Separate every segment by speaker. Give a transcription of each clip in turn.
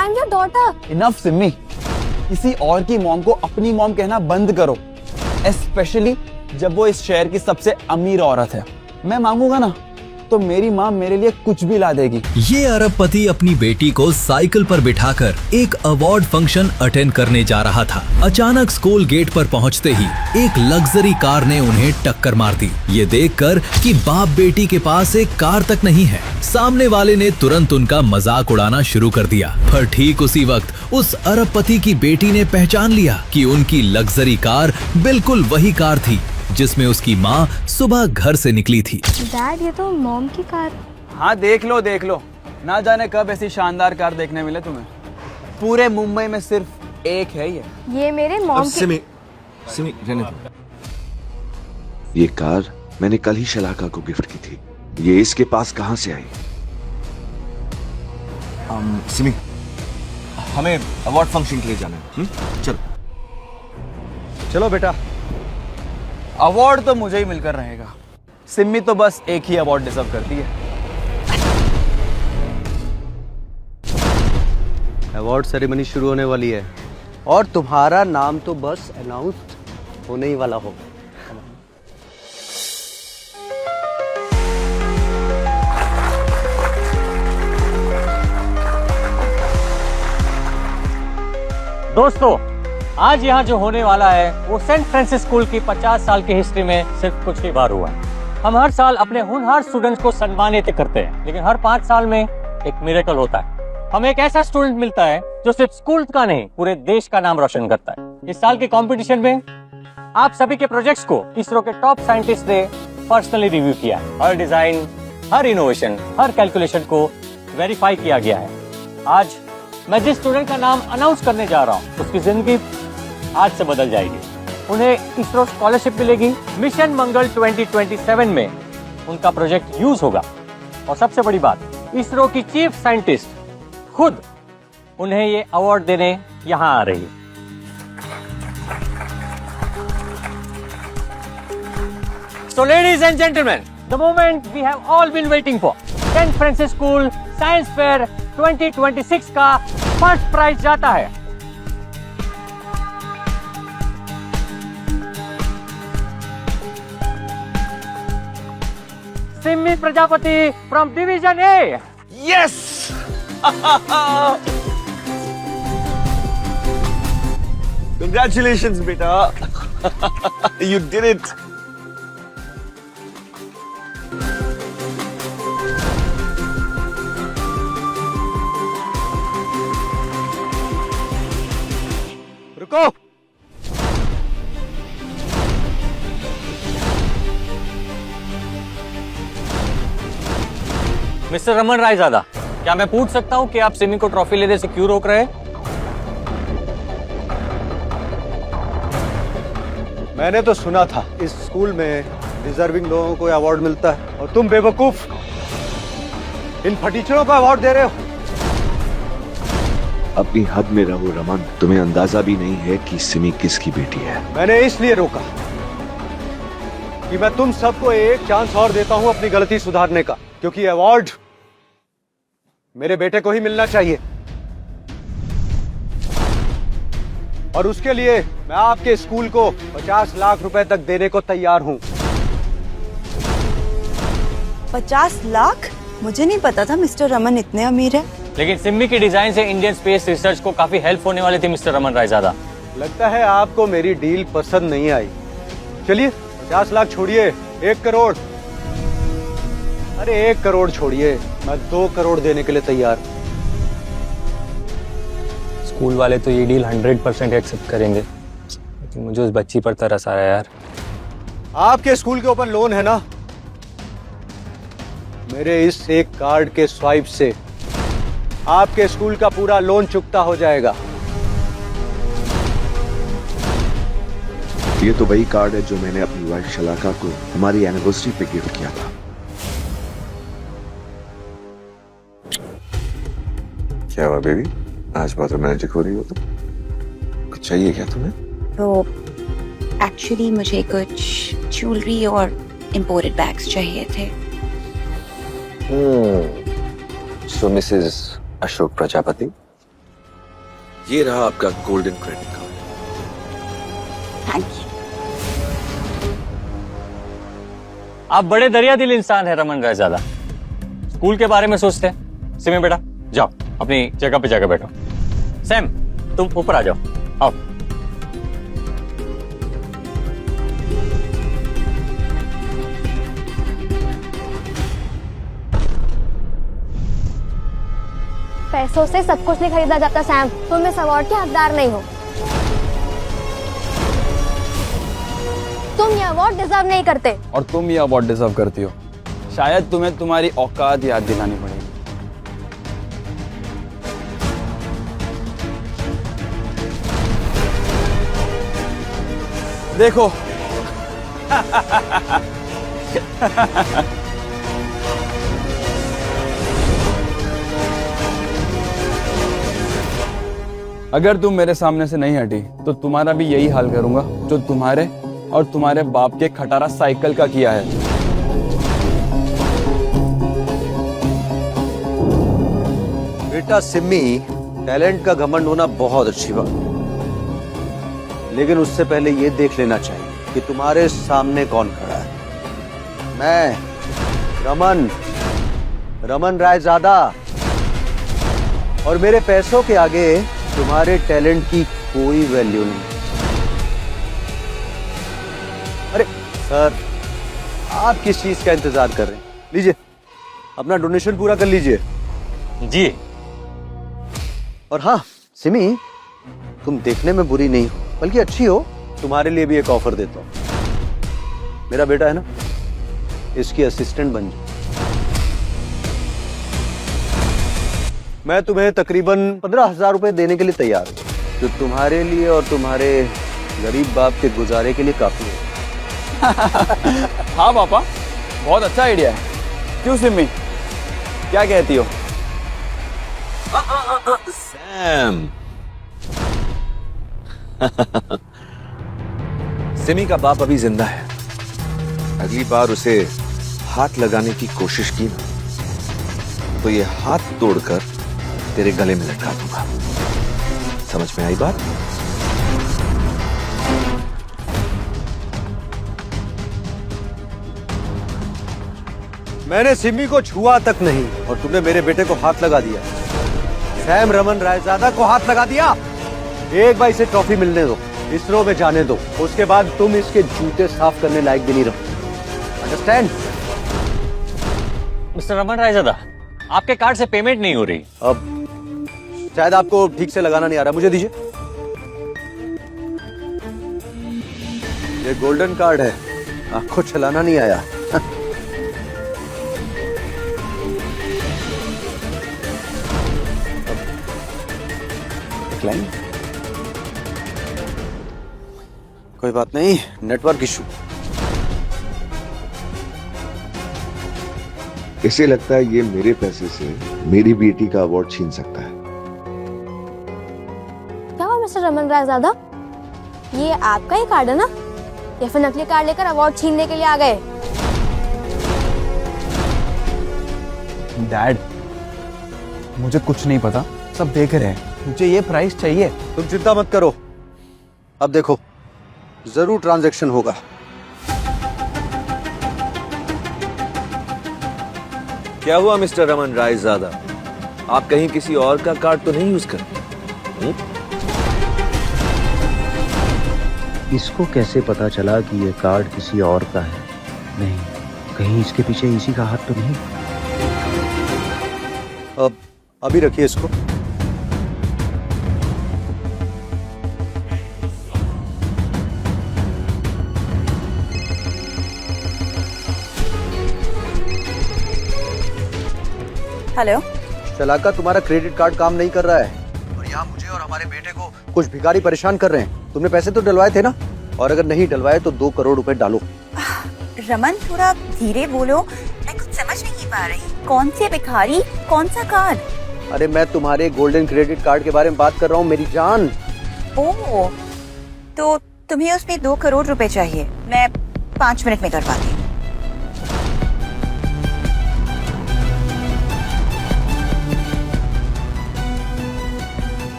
Speaker 1: I am your daughter.
Speaker 2: Enough Simi, किसी और की मॉम को अपनी मॉम कहना बंद करो, स्पेशली जब वो इस शहर की सबसे अमीर औरत है। मैं मांगूंगा ना तो मेरी माँ मेरे लिए कुछ भी ला देगी।
Speaker 3: ये अरबपति अपनी बेटी को साइकिल पर बिठाकर एक अवार्ड फंक्शन अटेंड करने जा रहा था। अचानक स्कूल गेट पर पहुंचते ही एक लग्जरी कार ने उन्हें टक्कर मार दी। ये देखकर कि बाप बेटी के पास एक कार तक नहीं है, सामने वाले ने तुरंत उनका मजाक उड़ाना शुरू कर दिया। पर ठीक उसी वक्त उस अरबपति की बेटी ने पहचान लिया कि उनकी लग्जरी कार बिल्कुल वही कार थी जिसमें उसकी माँ सुबह घर से निकली थी।
Speaker 1: डैड, ये तो मॉम की कार।
Speaker 2: हाँ देख लो, ना जाने कब ऐसी शानदार कार देखने मिले तुम्हें। पूरे मुंबई में सिर्फ एक है
Speaker 1: ये मेरे मॉम की।
Speaker 4: सिमी रहने दो। ये कार मैंने कल ही शलाका को गिफ्ट की थी, ये इसके पास कहाँ से आई?
Speaker 5: सिमी, हमें अवार्ड फंक्शन के लिए जाना है। चलो
Speaker 2: चलो बेटा, अवार्ड तो मुझे ही मिलकर रहेगा। सिम्मी तो बस एक ही अवार्ड डिजर्व करती है।
Speaker 6: अवार्ड सेरेमनी शुरू होने वाली है और तुम्हारा नाम तो बस अनाउंस होने ही वाला होगा।
Speaker 7: दोस्तों, आज यहाँ जो होने वाला है वो सेंट फ्रांसिस स्कूल की 50 साल की हिस्ट्री में सिर्फ कुछ ही बार हुआ है। हम हर साल अपने होनहार स्टूडेंट्स को सम्मानित करते हैं, लेकिन हर 5 साल में एक मिरेकल होता है। हमें एक ऐसा स्टूडेंट मिलता है जो सिर्फ स्कूल का नहीं पूरे देश का नाम रोशन करता है। इस साल के कंपटीशन में आप सभी के प्रोजेक्ट्स को इसरो के टॉप साइंटिस्ट ने पर्सनली रिव्यू किया है। हर डिजाइन, हर इनोवेशन, हर कैलकुलेशन को वेरीफाई किया गया है। आज मैं जिस स्टूडेंट का नाम अनाउंस करने जा रहा हूँ उसकी जिंदगी आज से बदल जाएगी। उन्हें इसरो स्कॉलरशिप मिलेगी। मिशन मंगल 2027 में उनका प्रोजेक्ट यूज होगा और सबसे बड़ी बात, इसरो की चीफ साइंटिस्ट खुद उन्हें ये अवार्ड देने यहाँ आ रही है। So ladies and gentlemen, the moment we have all been waiting for, St. Francis School Science Fair 2026 का फर्स्ट प्राइज जाता है Simmi Prajapati from division A.
Speaker 2: Yes
Speaker 5: Congratulations बेटा, you did it.
Speaker 6: रुको,
Speaker 7: मिस्टर रमन रायजादा, क्या मैं पूछ सकता हूँ कि आप सिमी को ट्रॉफी लेने से क्यों रोक रहे हैं?
Speaker 6: मैंने तो सुना था इस स्कूल में डिजर्विंग लोगों को अवार्ड मिलता है और तुम बेवकूफ इन फटीचरों को अवार्ड दे रहे हो।
Speaker 4: अपनी हद में रहो रमन, तुम्हें अंदाजा भी नहीं है कि सिमी किसकी बेटी है।
Speaker 6: मैंने इसलिए रोका कि मैं तुम सबको एक चांस और देता हूं अपनी गलती सुधारने का, क्योंकि अवार्ड मेरे बेटे को ही मिलना चाहिए और उसके लिए मैं आपके स्कूल को 50 लाख रुपए तक देने को तैयार हूं।
Speaker 8: 50 लाख? मुझे नहीं पता था मिस्टर रमन इतने अमीर है।
Speaker 7: लेकिन सिम्मी की डिजाइन से इंडियन स्पेस रिसर्च को काफी हेल्प होने वाली थी मिस्टर रमन रायजादा।
Speaker 6: लगता है आपको मेरी डील पसंद नहीं आई। चलिए 50 लाख छोड़िए, 1 करोड़। अरे 1 करोड़ छोड़िए, मैं 2 करोड़ देने के लिए तैयार।
Speaker 7: स्कूल वाले तो ये डील 100% एक्सेप्ट करेंगे, लेकिन मुझे उस बच्ची पर तरस आ रहा है यार।
Speaker 6: आपके स्कूल के ऊपर लोन है ना, मेरे इस एक कार्ड के स्वाइप से आपके स्कूल का पूरा लोन चुकता हो जाएगा।
Speaker 4: ये तो वही कार्ड है जो मैंने अपनी वाइफ शलाका को हमारी एनिवर्सरी पे गिफ्ट किया था। क्या हुआ बेबी, आज बहुत रोमांटिक हो रही हो तुम? कुछ चाहिए क्या तुम्हें?
Speaker 8: तो एक्चुअली मुझे कुछ ज्वेलरी और इम्पोर्टेड बैग्स चाहिए थे।
Speaker 5: सो मिसेस अशोक प्रजापति,
Speaker 4: ये रहा आपका golden credit card.
Speaker 8: Thank you.
Speaker 7: आप बड़े दरिया दिल इंसान है रमन रायजादा। स्कूल के बारे में सोचते हैं। सिमी बेटा जाओ अपनी जगह पे जाकर बैठो। सैम तुम ऊपर आ जाओ, आओ।
Speaker 1: पैसों से सब कुछ नहीं खरीदा जाता सैम, तुम इस अवार्ड के हकदार नहीं हो। तुम ये अवार्ड डिजर्व नहीं करते।
Speaker 2: और तुम ये अवार्ड डिजर्व करती हो। शायद तुम्हें तुम्हारी औकात याद दिलानी पड़ेगी। देखो अगर तुम मेरे सामने से नहीं हटी तो तुम्हारा भी यही हाल करूंगा जो तुम्हारे और तुम्हारे बाप के खटारा साइकिल का किया है।
Speaker 6: बेटा सिम्मी, टैलेंट का घमंड होना बहुत अच्छी बात, लेकिन उससे पहले ये देख लेना चाहिए कि तुम्हारे सामने कौन खड़ा है। मैं रमन रायजादा, और मेरे पैसों के आगे तुम्हारे टैलेंट की कोई वैल्यू नहीं। अरे सर, आप किस चीज का इंतजार कर रहे हैं? लीजिए अपना डोनेशन पूरा कर लीजिए।
Speaker 7: जी।
Speaker 6: और हाँ सिमी, तुम देखने में बुरी नहीं हो बल्कि अच्छी हो। तुम्हारे लिए भी एक ऑफर देता हूं। मेरा बेटा है ना, इसकी असिस्टेंट बन जाओ। मैं तुम्हें तकरीबन 15,000 रुपए देने के लिए तैयार हूं, जो तुम्हारे लिए और तुम्हारे गरीब बाप के गुजारे के लिए काफी है।
Speaker 2: हाँ पापा, बहुत अच्छा आइडिया है। क्यों सिम्मी, क्या कहती हो?
Speaker 4: सैम सिमी का बाप अभी जिंदा है। अगली बार उसे हाथ लगाने की कोशिश की ना, तो ये हाथ तोड़कर तेरे गले में लटका दूंगा। समझ में आई बात?
Speaker 6: मैंने सिमी को छुआ तक नहीं और तुमने मेरे बेटे को हाथ लगा दिया। सैम रमन रायजादा को हाथ लगा दिया। एक बार इसे ट्रॉफी मिलने दो, इसरो में जाने दो, उसके बाद तुम इसके जूते साफ करने लायक भी नहीं रहो। अंडरस्टैंड?
Speaker 7: मिस्टर रमन रायजादा, आपके कार्ड से पेमेंट नहीं हो रही।
Speaker 6: अब शायद आपको ठीक से लगाना नहीं आ रहा, मुझे दीजिए। ये गोल्डन कार्ड है, आपको चलाना नहीं आया। कोई बात नहीं, नेटवर्क इशू।
Speaker 4: इसे लगता है ये मेरे पैसे से मेरी बेटी का अवार्ड छीन सकता है।
Speaker 1: क्या हुआ मिस्टर रमन रायजादा, ये आपका ही कार्ड है ना, या फिर नकली कार्ड लेकर अवार्ड छीनने के लिए आ गए?
Speaker 2: डैड, मुझे कुछ नहीं पता, सब देख रहे हैं। मुझे ये प्राइस चाहिए।
Speaker 6: तुम चिंता मत करो, अब देखो जरूर ट्रांजैक्शन होगा।
Speaker 5: क्या हुआ मिस्टर रमन रायजादा, आप कहीं किसी और का कार्ड तो नहीं यूज करते?
Speaker 9: इसको कैसे पता चला कि ये कार्ड किसी और का है? नहीं, कहीं इसके पीछे इसी का हाथ तो नहीं?
Speaker 6: अब अभी रखिए इसको।
Speaker 8: हेलो,
Speaker 6: शलाका, तुम्हारा क्रेडिट कार्ड काम नहीं कर रहा है और यहाँ मुझे और हमारे बेटे को कुछ भिखारी परेशान कर रहे हैं। तुमने पैसे तो डलवाए थे ना, और अगर नहीं डलवाए तो 2 करोड़ रुपए डालो।
Speaker 8: रमन थोड़ा धीरे बोलो, मैं कुछ समझ नहीं पा रही। कौन से भिखारी, कौन सा कार्ड?
Speaker 6: अरे मैं तुम्हारे गोल्डन क्रेडिट कार्ड के बारे में बात कर रहा हूँ मेरी जान।
Speaker 8: ओह, तो तुम्हें उसमें 2 करोड़ रुपए चाहिए। मैं 5 मिनट में करवाती हूँ।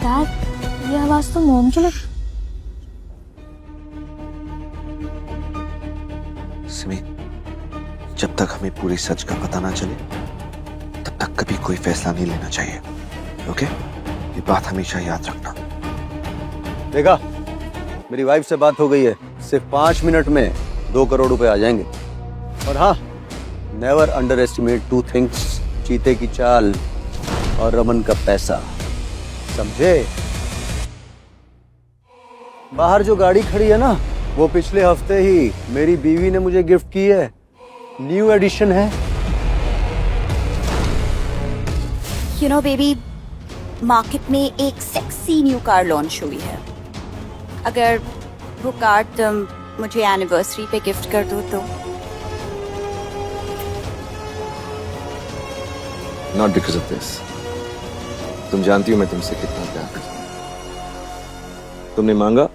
Speaker 1: डैड, ये आवाज तो मोम की लग।
Speaker 4: सिमी, जब तक हमें पूरी सच का पता ना चले तब तक कभी कोई फैसला नहीं लेना चाहिए। ओके, ये बात हमेशा याद रखना।
Speaker 6: देखा, मेरी वाइफ से बात हो गई है, सिर्फ 5 मिनट में 2 करोड़ रुपए आ जाएंगे। और हाँ, नेवर अंडर एस्टिमेट 2 थिंग्स, चीते की चाल और रमन का पैसा, समझे? बाहर जो गाड़ी खड़ी है ना, वो पिछले हफ्ते ही मेरी बीवी ने मुझे गिफ्ट की है। न्यू एडिशन है।
Speaker 8: यू नो बेबी, मार्केट में एक सेक्सी न्यू कार लॉन्च हुई है। अगर वो कार तुम मुझे एनिवर्सरी पे गिफ्ट कर दो तो।
Speaker 5: Not because of this. तुम जानती हो मैं तुमसे कितना प्यार करता हूं। तुमने मांगा,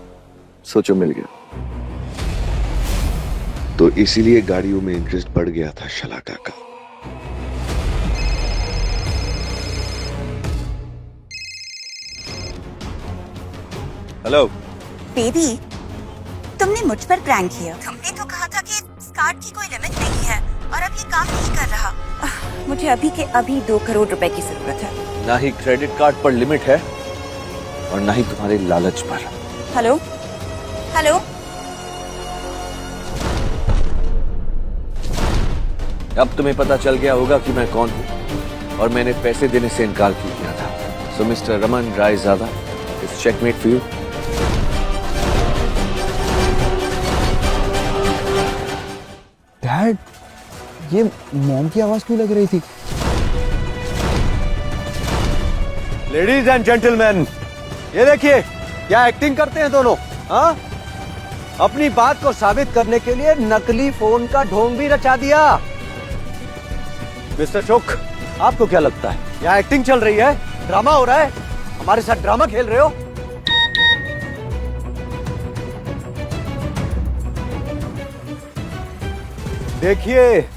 Speaker 5: सोचो मिल गया।
Speaker 4: तो इसीलिए गाड़ियों में इंटरेस्ट बढ़ गया था शलाका का।
Speaker 5: हेलो
Speaker 8: बेबी, तुमने मुझ पर प्रैंक किया। तुमने तो कहा था कि इस कार्ड की कोई लिमिट नहीं है और अब ये काम नहीं कर रहा। मुझे अभी के अभी 2 करोड़ रुपए की जरूरत है।
Speaker 5: ना ही क्रेडिट कार्ड पर लिमिट है और ना ही तुम्हारे लालच पर।
Speaker 8: हेलो हेलो,
Speaker 5: अब तुम्हें पता चल गया होगा कि मैं कौन हूं और मैंने पैसे देने से इनकार क्यों किया था। So mister Raman Raizada, it's checkmate for you.
Speaker 2: Dad, ये मॉम की आवाज क्यों लग रही थी?
Speaker 6: लेडीज एंड जेंटलमैन, ये देखिए क्या एक्टिंग करते हैं दोनों। हाँ, अपनी बात को साबित करने के लिए नकली फोन का ढोंग भी रचा दिया। मिस्टर चोक, आपको क्या लगता है यहाँ एक्टिंग चल रही है, ड्रामा हो रहा है? हमारे साथ ड्रामा खेल रहे हो? देखिए,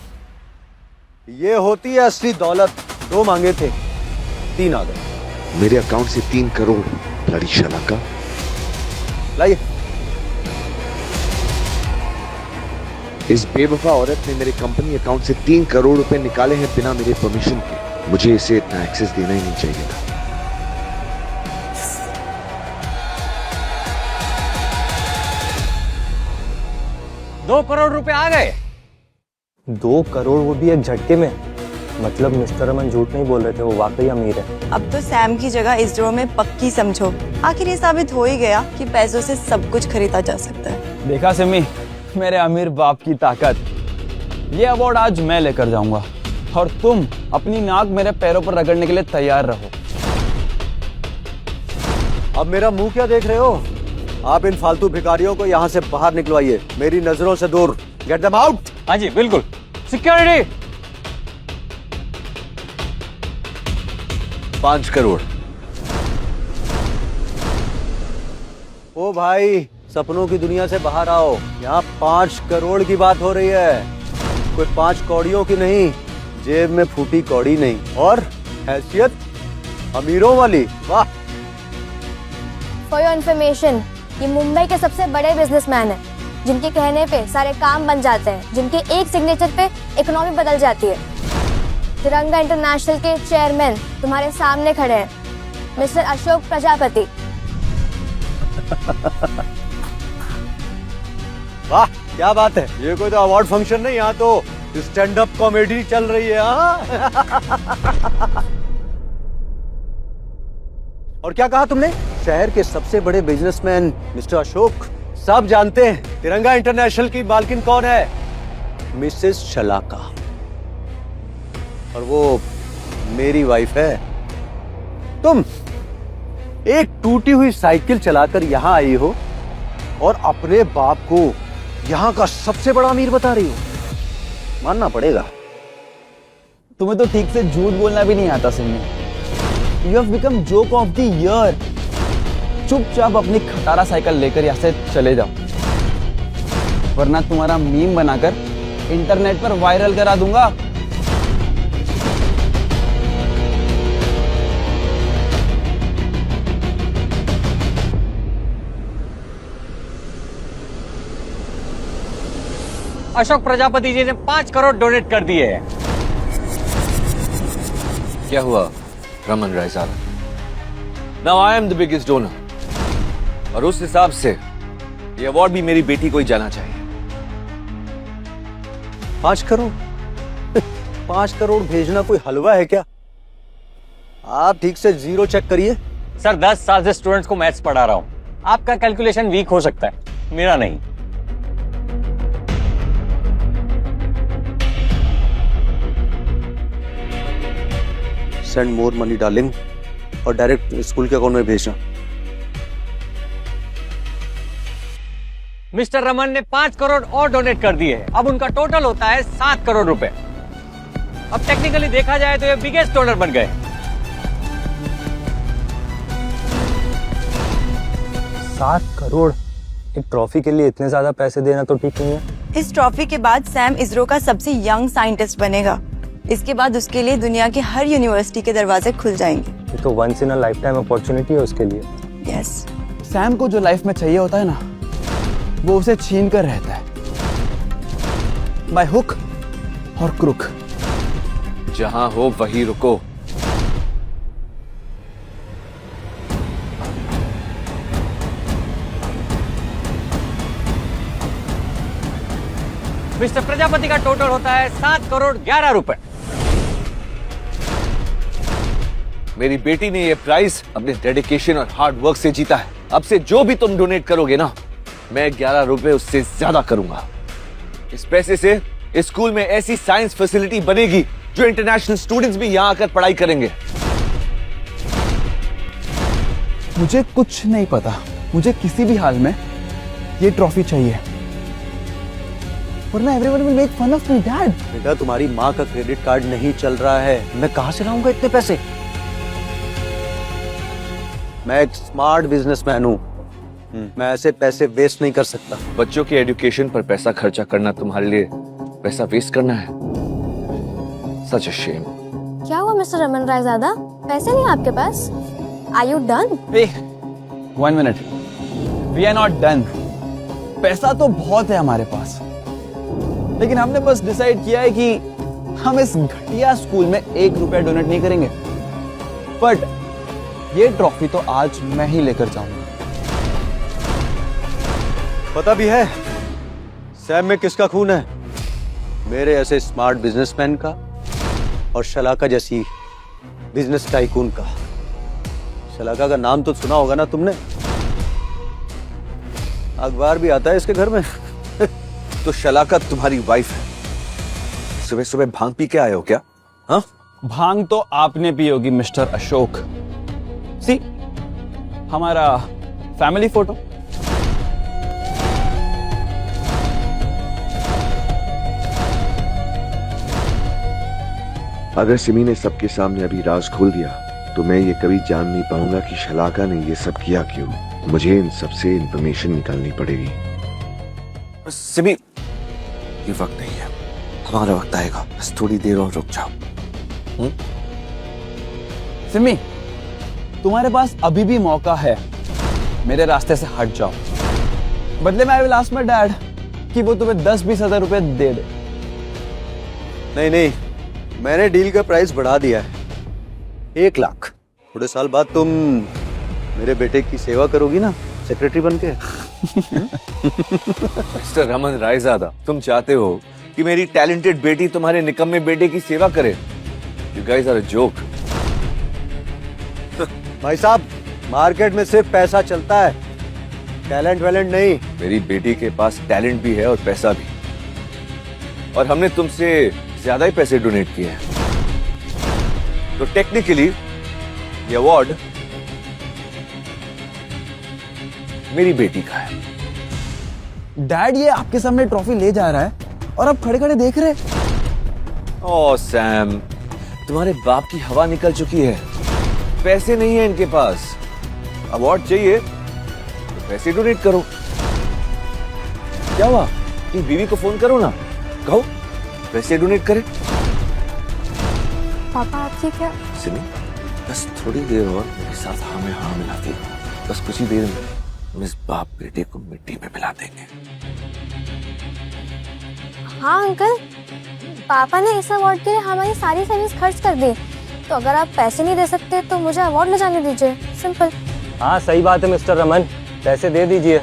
Speaker 6: ये होती है असली दौलत। 2 मांगे थे, 3 आ गए।
Speaker 4: मेरे अकाउंट से 3 करोड़ लड़ी शलाका।
Speaker 6: लाइए।
Speaker 4: इस बेवफा औरत ने मेरे कंपनी अकाउंट से 3 करोड़ रुपए निकाले हैं बिना मेरे परमिशन के। मुझे इसे इतना एक्सेस देना ही नहीं चाहिए था।
Speaker 7: दो करोड़ रुपए आ गए।
Speaker 6: 2 करोड़, वो भी एक झटके में। मतलब मिस्टर रमन झूठ नहीं बोल रहे थे, वो वाकई अमीर है।
Speaker 10: अब तो सैम की जगह इस ड्रॉ में पक्की समझो। आखिर ये साबित हो ही गया कि पैसों से सब कुछ खरीदा जा सकता है।
Speaker 2: देखा सिमी, मेरे अमीर बाप की ताकत। ये अवार्ड आज मैं लेकर जाऊंगा और तुम अपनी नाक मेरे पैरों पर रगड़ने के लिए तैयार रहो।
Speaker 6: अब मेरा मुंह क्या देख रहे हो? आप इन फालतू भिखारियों को यहाँ से बाहर निकलवाइए, मेरी नजरों से दूर। Get them out.
Speaker 7: हाँ जी बिल्कुल। सिक्योरिटी।
Speaker 5: 5 करोड़।
Speaker 6: ओ भाई, सपनों की दुनिया से बाहर आओ। यहाँ 5 करोड़ की बात हो रही है, कोई 5 कौड़ियों की नहीं। जेब में फूटी कौड़ी नहीं, और हैसियत अमीरों वाली। वाह।
Speaker 1: फॉर योर इन्फॉर्मेशन, ये मुंबई के सबसे बड़े बिजनेसमैन हैं, जिनके कहने पे सारे काम बन जाते हैं, जिनके एक सिग्नेचर पे इकोनॉमी बदल जाती है। तिरंगा इंटरनेशनल के चेयरमैन तुम्हारे सामने खड़े हैं, मिस्टर अशोक प्रजापति।
Speaker 6: वाह, क्या बात है। ये कोई तो अवार्ड फंक्शन नहीं, यहाँ तो स्टैंड अप कॉमेडी चल रही है। और क्या कहा तुमने? शहर के सबसे बड़े बिजनेसमैन मिस्टर अशोक। सब जानते हैं तिरंगा इंटरनेशनल की मालकिन कौन है? मिसेस शलाका। और वो मेरी वाइफ है। तुम एक टूटी हुई साइकिल चलाकर यहाँ आई हो और अपने बाप को यहाँ का सबसे बड़ा अमीर बता रही हो। मानना पड़ेगा।
Speaker 2: तुम्हें तो ठीक से झूठ बोलना भी नहीं आता Simi. You have become joke of the year. चुपचाप अपनी खटारा साइकिल लेकर यहाँ से चले जाओ, वरना तुम्हारा मीम बनाकर इंटरनेट पर वायरल करा दूंगा।
Speaker 7: अशोक प्रजापति जी ने 5 करोड़ डोनेट कर दिए हैं।
Speaker 5: क्या हुआ Raman Raizada? Now I am the biggest donor, और उस हिसाब से ये अवार्ड भी मेरी बेटी को ही जाना चाहिए।
Speaker 6: 5 करोड़ 5 करोड़ भेजना कोई हलवा है क्या? आप ठीक से जीरो चेक करिए।
Speaker 7: सर 10 साल से स्टूडेंट्स को मैथ्स पढ़ा रहा हूं, आपका कैलकुलेशन वीक हो सकता है, मेरा नहीं।
Speaker 6: सेंड मोर मनी डार्लिंग, और डायरेक्ट स्कूल के अकाउंट में भेजना।
Speaker 7: मिस्टर रमन ने 5 करोड़ और डोनेट कर दिए हैं। अब उनका टोटल होता है 7 करोड़ रुपए। अब टेक्निकली देखा जाए तो ये बिगेस्ट डोनर बन गए।
Speaker 11: 7 करोड़ एक ट्रॉफी के लिए इतने ज्यादा पैसे देना तो ठीक नहीं है।
Speaker 10: इस ट्रॉफी के बाद सैम इसरो का सबसे यंग साइंटिस्ट बनेगा। इसके बाद उसके लिए दुनिया की हर यूनिवर्सिटी के दरवाजे खुल जाएंगे।
Speaker 11: ये तो once in a lifetime opportunity है उसके लिए।
Speaker 10: यस।
Speaker 2: सैम को जो लाइफ में चाहिए होता है ना, वो उसे छीन कर रहता है, बाय हुक और क्रुक।
Speaker 5: जहां हो वहीं रुको।
Speaker 7: मिस्टर प्रजापति का टोटल होता है 7 करोड़ 11 रुपए।
Speaker 5: मेरी बेटी ने ये प्राइज अपने डेडिकेशन और हार्ड वर्क से जीता है। अब से जो भी तुम डोनेट करोगे ना, मैं 11 रुपए उससे ज्यादा करूंगा। इस पैसे से इस स्कूल में ऐसी साइंस फैसिलिटी बनेगी जो इंटरनेशनल स्टूडेंट्स भी यहां आकर पढ़ाई करेंगे।
Speaker 2: मुझे कुछ नहीं पता, मुझे किसी भी हाल में ये ट्रॉफी चाहिए, वरना everyone will make fun of me dad.
Speaker 6: बेटा, तुम्हारी माँ का क्रेडिट कार्ड नहीं चल रहा है, मैं कहां से लाऊंगा इतने पैसे? मैं एक स्मार्ट बिजनेसमैन हूँ, मैं ऐसे पैसे वेस्ट नहीं कर सकता।
Speaker 5: बच्चों के एजुकेशन पर पैसा खर्चा करना तुम्हारे लिए पैसा वेस्ट करना है? Such a shame.
Speaker 1: क्या हुआ मिस्टर रमन रायजादा, पैसे नहीं आपके पास? Are you done?
Speaker 2: One minute, we are not done. पैसा तो बहुत है हमारे पास, लेकिन हमने बस डिसाइड किया है कि हम इस घटिया स्कूल में 1 रुपया डोनेट नहीं करेंगे। बट ये ट्रॉफी तो आज मैं ही लेकर जाऊंगा।
Speaker 6: पता भी है सैम में किसका खून है? मेरे ऐसे स्मार्ट बिजनेसमैन का और शलाका जैसी बिजनेस टाइकून का। शलाका का नाम तो सुना होगा ना तुमने, अखबार भी आता है इसके घर में।
Speaker 5: तो शलाका तुम्हारी वाइफ है। सुबह सुबह भांग पी के आए हो क्या? हाँ,
Speaker 2: भांग तो आपने पी होगी मिस्टर अशोक। सी हमारा फैमिली फोटो।
Speaker 4: अगर सिमी ने सबके सामने अभी राज खोल दिया तो मैं ये कभी जान नहीं पाऊंगा कि शलाका ने ये सब किया क्यों। मुझे इन सबसे इंफॉर्मेशन निकालनी पड़ेगी।
Speaker 5: सिमी, ये वक्त नहीं है, हमारा वक्त आएगा, बस थोड़ी देर और रुक जाओ।
Speaker 2: सिमी, तुम्हारे पास अभी भी मौका है, मेरे रास्ते से हट जाओ। बदले में I will ask my dad कि वो तुम्हें 10-20 हजार रुपए दे दे।
Speaker 6: नहीं, मैंने डील का प्राइस बढ़ा दिया है, 1 लाख। थोड़े साल बाद तुम मेरे बेटे की सेवा करोगी ना, सेक्रेटरी बन के।
Speaker 5: मिस्टर रमन रायजादा, तुम चाहते हो कि मेरी टैलेंटेड बेटी तुम्हारे निकम्मे बेटे की सेवा करे? You guys are a joke.
Speaker 6: भाई साहब, मार्केट में सिर्फ पैसा चलता है, टैलेंट वैलेंट नहीं।
Speaker 5: मेरी बेटी के पास टैलेंट भी है और पैसा भी, और हमने तुमसे ज्यादा ही पैसे डोनेट किए हैं। तो टेक्निकली ये अवार्ड मेरी बेटी का है।
Speaker 2: डैड, ये आपके सामने ट्रॉफी ले जा रहा है और आप खड़े खड़े देख रहे।
Speaker 5: ओह सैम, तुम्हारे बाप की हवा निकल चुकी है, पैसे नहीं है इनके पास। अवार्ड चाहिए तो पैसे डोनेट करो। क्या हुआ, कि बीवी को फोन करो ना, कहो पैसे डोनेट करे।
Speaker 1: पापा आप ठीक है?
Speaker 5: सिमी, बस थोड़ी देर और मेरे साथ हाँ में हाँ मिलाती, बस कुछ ही देर में हम इस बाप बेटे को मिट्टी में मिला देंगे।
Speaker 1: हाँ अंकल, पापा ने इस अवार्ड के लिए हमारी सारी सर्विस खर्च कर दी, तो अगर आप पैसे नहीं दे सकते तो मुझे अवार्ड ले जाने दीजिए, सिंपल।
Speaker 11: हाँ सही बात है मिस्टर रमन, पैसे दे दीजिए,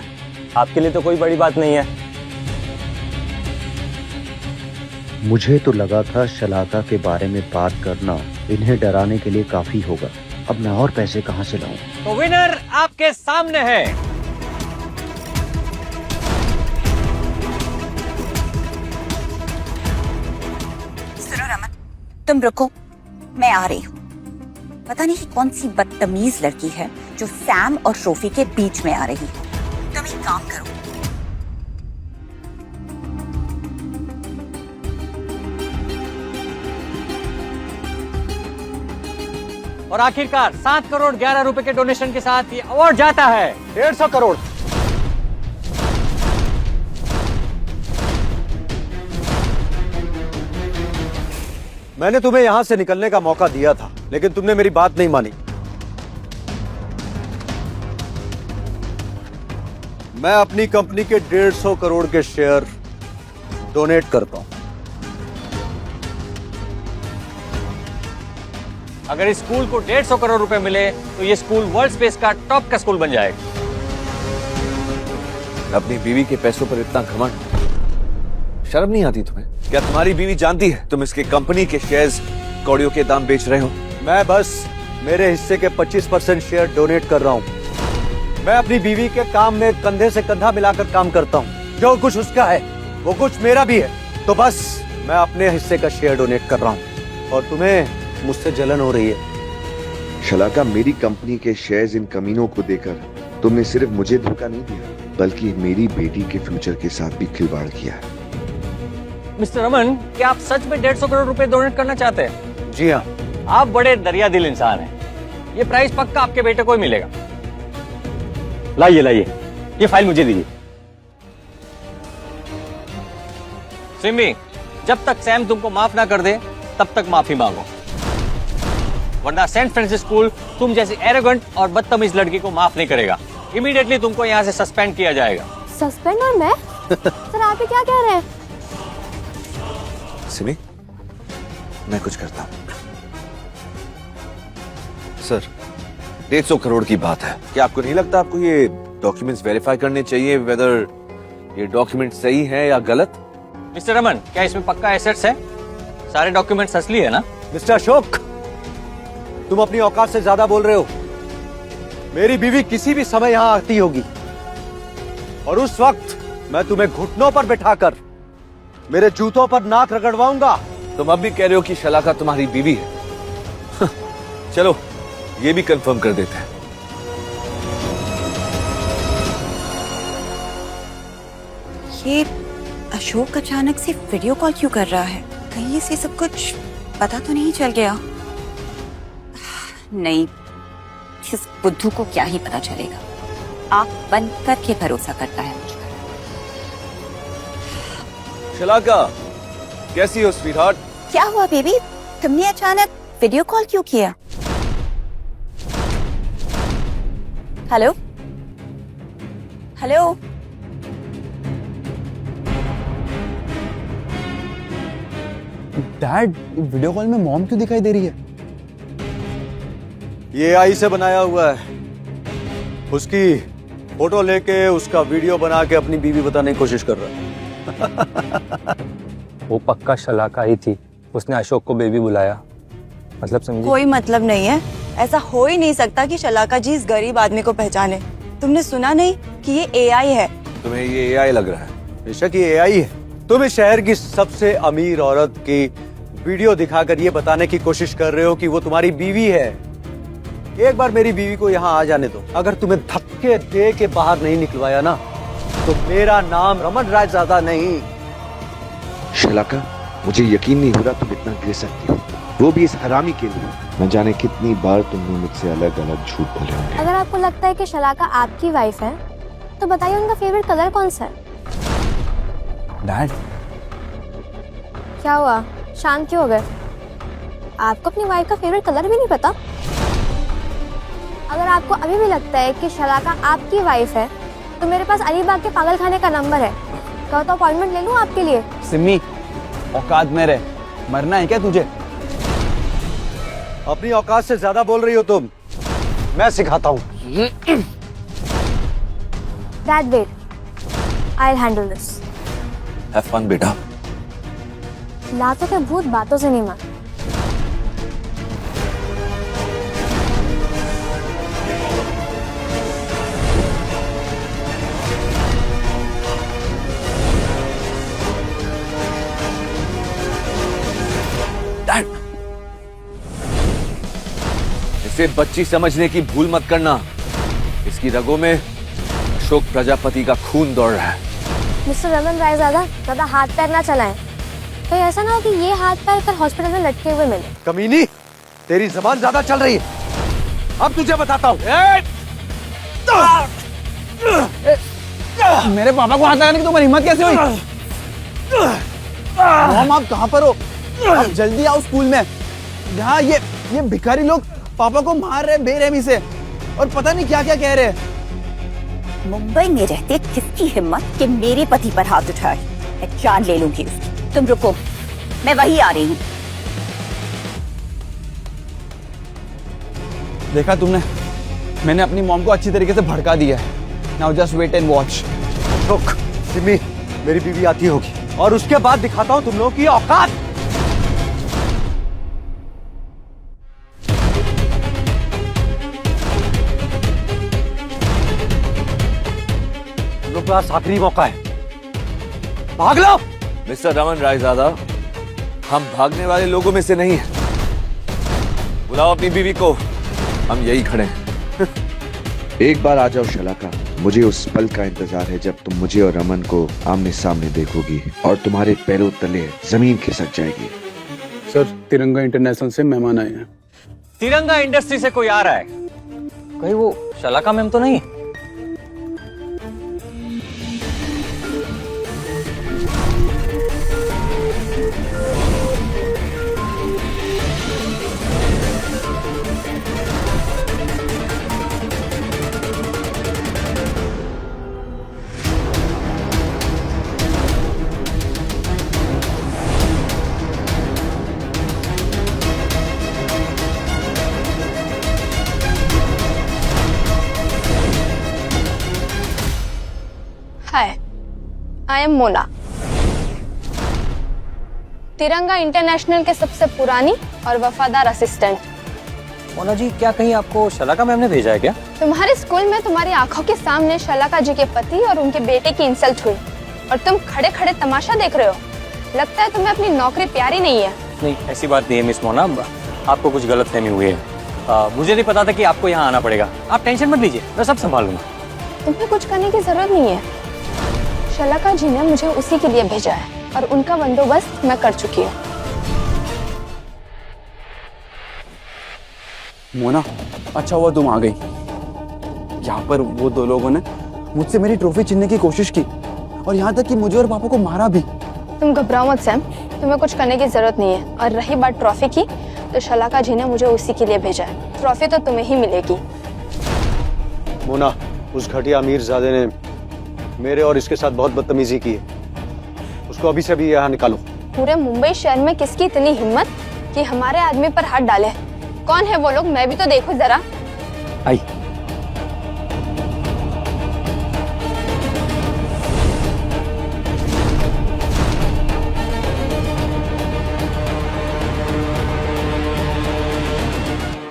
Speaker 11: आपके लिए तो कोई बड़ी बात नहीं है।
Speaker 9: मुझे तो लगा था शलाका के बारे में बात करना इन्हें डराने के लिए काफी होगा। अब मैं और पैसे कहाँ से लाऊं?
Speaker 7: तो विनर आपके सामने है।
Speaker 8: सुनो रमन, तुम रुको, मैं आ रही हूँ। पता नहीं कौन सी बदतमीज लड़की है जो सैम और सोफी के बीच में आ रही है। तुम एक काम करो,
Speaker 7: और आखिरकार 7 करोड़ 11 रुपए के डोनेशन के साथ ये अवार्ड जाता है
Speaker 6: 150 करोड़। मैंने तुम्हें यहां से निकलने का मौका दिया था, लेकिन तुमने मेरी बात नहीं मानी। मैं अपनी कंपनी के 150 करोड़ के शेयर डोनेट करता हूं।
Speaker 7: अगर इस स्कूल को 150 करोड़ रुपए मिले तो ये स्कूल वर्ल्ड स्पेस का टॉप का स्कूल बन जाएगा।
Speaker 5: अपनी बीवी के पैसों पर इतना घमंड, शर्म नहीं आती तुम्हें? क्या तुम्हारी बीवी जानती है तुम इसके कंपनी के शेयर्स कौड़ियों के दाम बेच रहे हो?
Speaker 6: मैं बस मेरे हिस्से के 25% शेयर डोनेट कर रहा हूं। मैं अपनी बीवी के काम में कंधे से कंधा मिलाकर काम करता हूं। जो कुछ उसका है वो कुछ मेरा भी है, तो बस मैं अपने हिस्से का शेयर डोनेट कर रहा हूं। और तुम्हें मुझसे जलन हो रही है।
Speaker 4: शलाका, मेरी कंपनी के शेयर्स इन कमीनों को देकर तुमने सिर्फ मुझे धोखा नहीं दिया, बल्कि मेरी बेटी के फ्यूचर के साथ भी खिलवाड़ किया है।
Speaker 7: मिस्टर रमन, क्या आप सच में 150 करोड़ रुपए डोनेट करना चाहते हैं?
Speaker 6: जी हाँ।
Speaker 7: आप बड़े दरिया दिल इंसान हैं। ये प्राइस पक्का आपके बेटे को ही मिलेगा। लाइए लाइए, ये फाइल मुझे दीजिए। सिमी, जब तक सैम तुमको माफ ना कर दे तब तक माफी मांगो, वरना सेंट फ्रांसिस स्कूल तुम जैसी एरोगेंट और बदतमीज लड़की को माफ नहीं करेगा। इमीडिएटली तुमको यहाँ से सस्पेंड किया जाएगा।
Speaker 1: सस्पेंड? और मैं? सर आप ये क्या कह रहे हैं?
Speaker 5: सिमी, मैं कुछ करता हूं। सर, 150 करोड़ की बात है। क्या आपको नहीं लगता आपको ये डॉक्यूमेंट्स वेरीफाई करने चाहिए, वेदर ये डॉक्यूमेंट सही है या गलत?
Speaker 7: मिस्टर रमन, क्या इसमें पक्का एसेट्स है? सारे डॉक्यूमेंट्स असली है ना?
Speaker 6: मिस्टर अशोक, तुम अपनी औकात से ज्यादा बोल रहे हो। मेरी बीवी किसी भी समय यहां आती होगी और उस वक्त मैं तुम्हें घुटनों पर बिठाकर मेरे जूतों पर नाक रगड़वाऊंगा।
Speaker 5: तुम अब भी कह रहे हो कि शलाका तुम्हारी बीवी है? चलो ये भी कंफर्म कर देते हैं।
Speaker 8: ये अशोक अचानक से वीडियो कॉल क्यों कर रहा है? कहीं इसे सब कुछ पता तो नहीं चल गया? नहीं, इस बुद्धू को क्या ही पता चलेगा। आंख बंद करके भरोसा करता है मुझ पर।
Speaker 5: शलाका, कैसी हो स्वीटहार्ट?
Speaker 8: क्या हुआ बेबी, तुमने अचानक वीडियो कॉल क्यों किया? Hello hello,
Speaker 2: dad, video call में मॉम क्यों दिखाई दे रही है?
Speaker 6: ये AI से बनाया हुआ है। उसकी फोटो लेके उसका वीडियो बना के अपनी बीवी बताने की कोशिश कर रहा है।
Speaker 11: वो पक्का शलाका ही थी, उसने अशोक को बेबी बुलाया। मतलब समझी?
Speaker 10: कोई मतलब नहीं है, ऐसा हो ही नहीं सकता कि शलाका जी इस गरीब आदमी को पहचाने। तुमने सुना नहीं कि ये AI है?
Speaker 5: तुम्हें ये AI लग रहा है?
Speaker 6: बेशक ये AI है। तुम इस शहर की सबसे अमीर औरत की वीडियो दिखाकर ये बताने की कोशिश कर रहे हो कि वो तुम्हारी बीवी है। एक बार मेरी बीवी को यहाँ आ जाने दो। अगर तुम्हें धक्के दे के बाहर नहीं निकलवाया ना, तो मेरा नाम रमन रायजादा नहीं।
Speaker 4: शलाका, मुझे यकीन नहीं हो रहा तुम इतना गिर सकती हो, वो भी इस हरामी के लिए। न जाने कितनी बार तुमने मुझसे अलग अलग झूठ बोले होंगे।
Speaker 1: अगर आपको लगता है कि शलाका आपकी वाइफ है तो बताइए उनका फेवरेट कलर कौन सा है?
Speaker 2: डैड,
Speaker 1: क्या हुआ, शांत क्यों हो गए? आपको अपनी वाइफ का फेवरेट कलर भी नहीं पता? अगर आपको अभी भी लगता है कि शलाका आपकी वाइफ है तो मेरे पास अलीबाग के पागलखाने का नंबर है, कहो तो अपॉइंटमेंट ले लूं आपके लिए।
Speaker 2: सिमी, औकात में रह, मरना है क्या तुझे?
Speaker 6: अपनी औकात से ज्यादा बोल रही हो तुम। मैं सिखाता हूँ।
Speaker 1: Dad, wait. I'll handle this.
Speaker 5: Have fun, बेटा।
Speaker 1: लातों के भूत बातों से नहीं मार।
Speaker 5: इसे बच्ची समझने की भूल मत करना। इसकी रगों में अशोक प्रजापति का खून दौड़ रहा है।
Speaker 1: मिस्टर रमन रायजादा, ज्यादा हाथ पैर ना चलाएं। कहीं ऐसा ना हो कि ये हाथ पैर कल हॉस्पिटल में लटके हुए मिले।
Speaker 6: कमीनी, तेरी जबान ज्यादा चल रही है। अब तुझे बताता हूँ।
Speaker 2: मेरे पापा को हाथ लगाने की तुम्हारी हिम्मत कैसे हुई? मॉम, आप कहाँ पर हो? आप जल्दी आओ स्कूल में। यहाँ ये भिखारी लोग पापा को मार रहे बेरहमी से और पता नहीं क्या क्या कह रहे हैं।
Speaker 8: मुंबई में रहते किसकी हिम्मत कि मेरे पति पर हाथ उठाए? मैं जान ले लूंगी उसकी। तुम रुको, मैं वही आ रही हूँ।
Speaker 2: देखा तुमने, मैंने अपनी मॉम को अच्छी तरीके से भड़का दिया है। Now just wait and watch.
Speaker 6: रुक, सिमी, मेरी बीवी आती होगी और उसके बाद दिखाता हूँ तुम लोगों की औकात। तुम लोग के पास आखिरी मौका है, भाग लो।
Speaker 5: मिस्टर रमन रायजादा, हम भागने वाले लोगों में से नहीं हैं। बुलाओ अपनी बीवी को, हम यही खड़े हैं।
Speaker 4: एक बार आ जाओ शलाका, मुझे उस पल का इंतजार है जब तुम मुझे और रमन को आमने सामने देखोगी और तुम्हारे पैरों तले जमीन खिसक जाएगी।
Speaker 11: सर, तिरंगा इंटरनेशनल से मेहमान आए हैं।
Speaker 7: तिरंगा इंडस्ट्री से कोई आ रहा है? कहीं वो शलाका मैम तो नहीं?
Speaker 1: हाय, आई एम मोना, तिरंगा इंटरनेशनल के सबसे पुरानी और वफादार असिस्टेंट।
Speaker 7: मोना जी, क्या कहीं आपको शलाका मैम ने भेजा है क्या?
Speaker 1: तुम्हारे स्कूल में तुम्हारी आंखों के सामने शलाका जी के पति और उनके बेटे की इंसल्ट हुई और तुम खड़े खड़े तमाशा देख रहे हो। लगता है तुम्हें अपनी नौकरी प्यारी नहीं है।
Speaker 7: नहीं, ऐसी बात नहीं है मिस मोना, आपको कुछ गलतफहमी हुई है। मुझे नहीं पता था कि आपको यहाँ आना पड़ेगा। आप टेंशन मत लीजिए, मैं सब संभालूंगा।
Speaker 1: तुम्हें कुछ करने की जरूरत नहीं है। शलाका जी ने मुझे उसी के लिए भेजा है और उनका बंदोबस्त मैं कर चुकी हूँ।
Speaker 2: मोना, अच्छा हुआ तुम आ गई। यहाँ पर वो दो लोगों ने मुझसे मेरी ट्रॉफी छीनने की कोशिश की और यहाँ तक कि मुझे और पापा को मारा भी।
Speaker 1: तुम घबराओ मत सैम, तुम्हें कुछ करने की जरूरत नहीं है। और रही बात ट्रॉफी की, तो शलाका जी ने मुझे उसी के लिए भेजा है। ट्रॉफी तो तुम्हें ही मिलेगी।
Speaker 6: मोना, उस घटिया अमीरजादे ने मेरे और इसके साथ बहुत बदतमीजी की है। उसको अभी से अभी यहाँ निकालो।
Speaker 1: पूरे मुंबई शहर में किसकी इतनी हिम्मत कि हमारे आदमी पर हाथ डाले? कौन है वो लोग? मैं भी तो देखूं जरा।
Speaker 7: आई।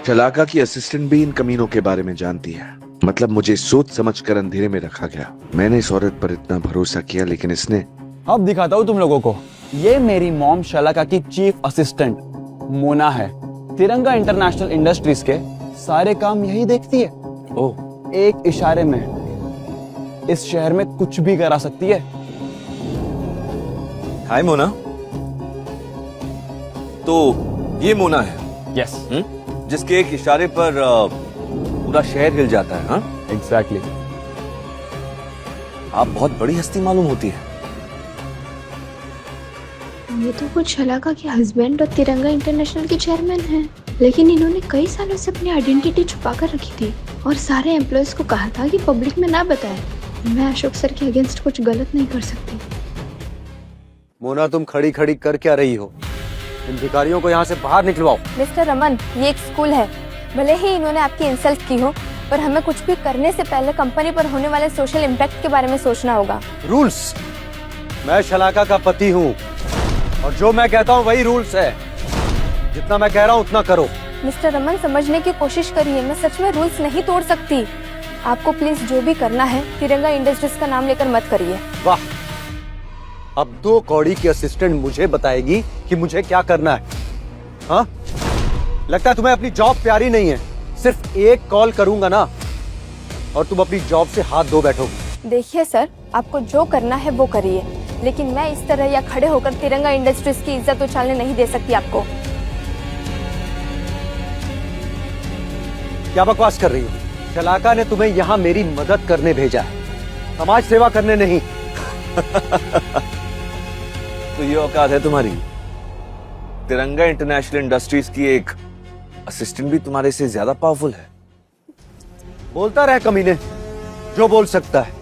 Speaker 4: शलाका की असिस्टेंट भी इन कमीनों के बारे में जानती है। मतलब मुझे सोच समझ कर अंधेरे में रखा गया। मैंने इस औरत पर इतना भरोसा किया, लेकिन इसने।
Speaker 2: अब दिखाता हूँ तुम लोगों को। ये मेरी मॉम शलाका की चीफ असिस्टेंट मोना है। तिरंगा इंटरनेशनल इंडस्ट्रीज के सारे काम यही देखती है।
Speaker 5: ओह,
Speaker 2: एक इशारे में इस शहर में कुछ भी करा सकती है।
Speaker 5: हाय मोना। तो ये मोना है?
Speaker 2: यस,
Speaker 5: जिसके एक इशारे पर पूरा शहर हिल जाता है। हाँ,
Speaker 2: एग्जैक्टली।
Speaker 5: आप बहुत बड़ी हस्ती मालूम होती है।
Speaker 12: ये तो कुछ शलाका के हस्बैंड और तिरंगा इंटरनेशनल के चेयरमैन हैं, लेकिन इन्होंने कई सालों से अपनी आइडेंटिटी छुपा कर रखी थी और सारे एम्प्लॉयज को कहा था कि पब्लिक में ना बताएं। मैं अशोक सर के अगेंस्ट कुछ गलत नहीं कर सकती।
Speaker 6: मोना, तुम खड़ी खड़ी कर क्या रही हो? इन भिखारियों को यहाँ से बाहर निकलवाओ।
Speaker 1: मिस्टर रमन, ये एक स्कूल है। भले ही इन्होंने आपकी इंसल्ट की हो, पर हमें कुछ भी करने से पहले कंपनी पर होने वाले सोशल इम्पैक्ट के बारे में सोचना होगा।
Speaker 6: रूल्स? मैं शलाका का पति हूँ और जो मैं कहता हूँ वही रूल्स है। जितना मैं कह रहा हूँ उतना करो।
Speaker 1: मिस्टर रमन, समझने की कोशिश करिए, मैं सच में रूल्स नहीं तोड़ सकती। आपको प्लीज जो भी करना है तिरंगा इंडस्ट्रीज का नाम लेकर मत करिए।
Speaker 6: वाह, अब 2 कौड़ी की असिस्टेंट मुझे बताएगी कि मुझे क्या करना है? हाँ, लगता है तुम्हें अपनी जॉब प्यारी नहीं है। सिर्फ एक कॉल करूंगा ना और तुम अपनी जॉब से हाथ धो बैठोगी।
Speaker 1: देखिए सर, आपको जो करना है वो करिए, लेकिन मैं इस तरह या खड़े होकर तिरंगा इंडस्ट्रीज की इज्जत उछालने नहीं दे सकती आपको।
Speaker 6: क्या बकवास कर रही हो? शलाका ने तुम्हें यहाँ मेरी मदद करने भेजा है, समाज सेवा करने नहीं।
Speaker 5: तो ये औकात है तुम्हारी? तिरंगा इंटरनेशनल इंडस्ट्रीज की एक असिस्टेंट भी तुम्हारे से ज्यादा पावरफुल है।
Speaker 6: बोलता रहे कमीने, जो बोल सकता है।